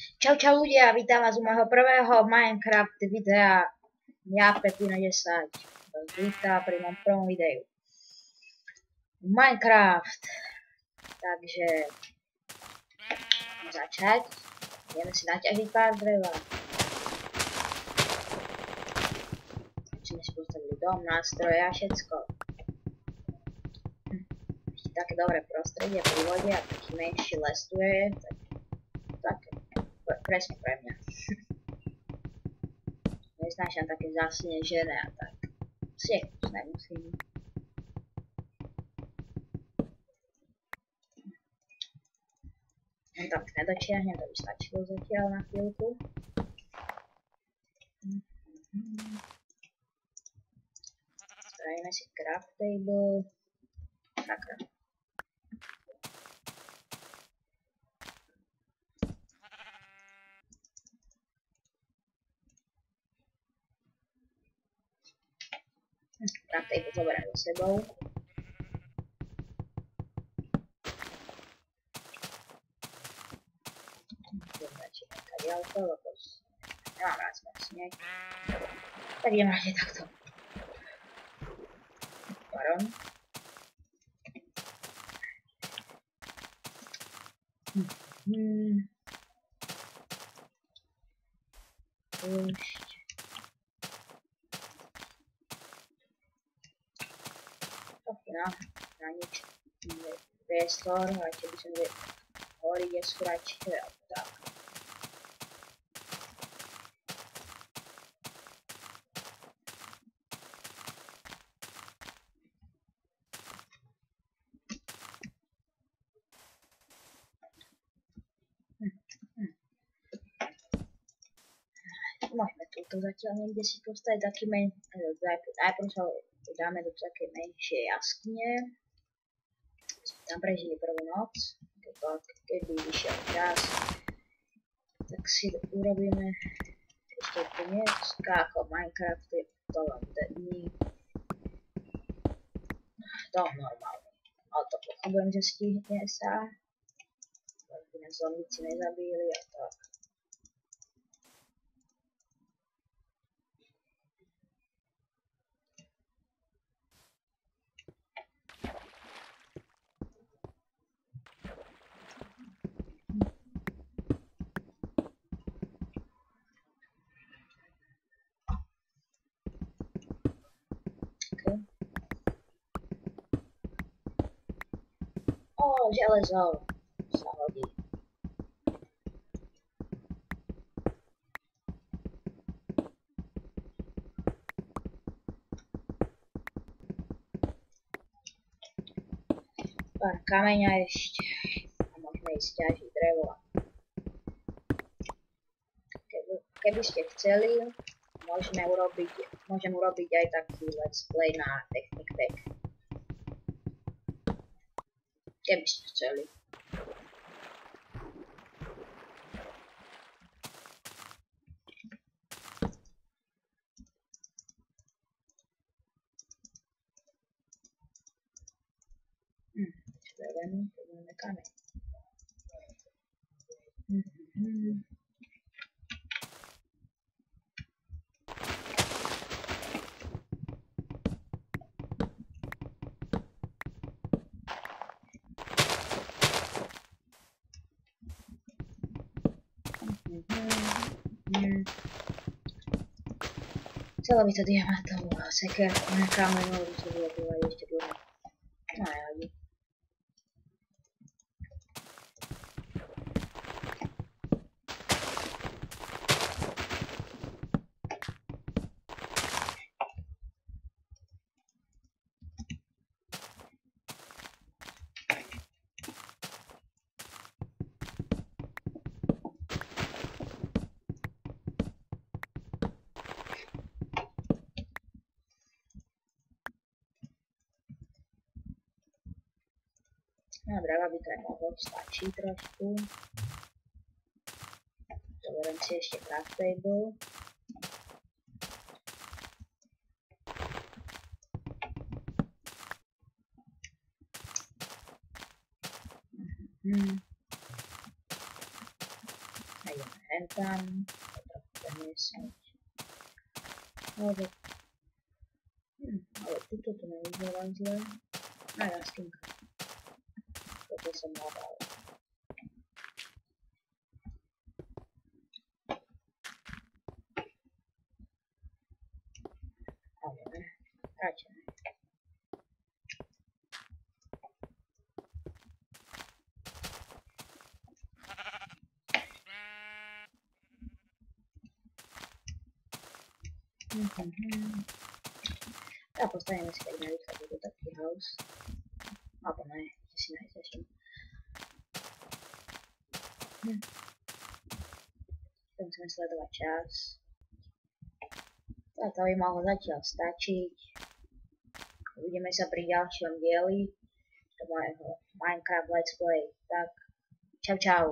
Čau ľudia, vítam vás u môjho prvého Minecraft videa. Ja Pepino 10 vás vítam pri mojom prvom videu. Minecraft. Takže ideme začať. Ideme si naťažiť pár dreva. Sme si postavili dom, nástroje a všetko. Také dobré prostredie pri vode a taký menší les tu je. Také presne pre mňa. Neznášam také zasnežené a tak. Sneh už nemusím. Tam už nedočiahnem, to by stačilo zatiaľ na chvíľku. Spravíme si craft table. Sakra. Craft table zoberiem so sebou. Lebo nemám rád sneh. Tak idem radšej takto. Pardon. Púšť. Na nič priestor, radšej by som hovorí, kde sú radšej, tak. Môžeme túto zatiaľ niekde si postaviť taký najprv sa dáme do takej menšej jaskyne. Tam prežili prvú noc, keby vyšiel čas, tak si urobíme ešte dneska ako Minecraft je to len dní. To normálne, ale to pochybujem, že stihne sa, aby nás zombici nezabili a tak. Železo sa hodí. Pár kameňa ešte a môžeme ísť ťažiť drevo. Keby ste chceli, môžem urobiť aj taký let's play na Technic Pack. Keby ste chceli. Máme kameň. Chcela by to diamantovú sekerku na kameň, by to bolo bývať ešte dlho. No nevadí. No dreva by to aj mohlo stačiť trošku. Zoberiem si ešte craft table. ideme hentam, trochu premiesniť. Ale tuto to nevyzerá zle. A jaskinka. Toto som hľadal. Ale radšej ne. A postavíme si tak na východe do taký house. Alebo ne, kde si najťažším. Musíme sledovať čas. A to by mohlo zatiaľ stačiť. Uvidíme sa pri ďalšom dieli do mojho Minecraft Let's Play. Tak, čau čau.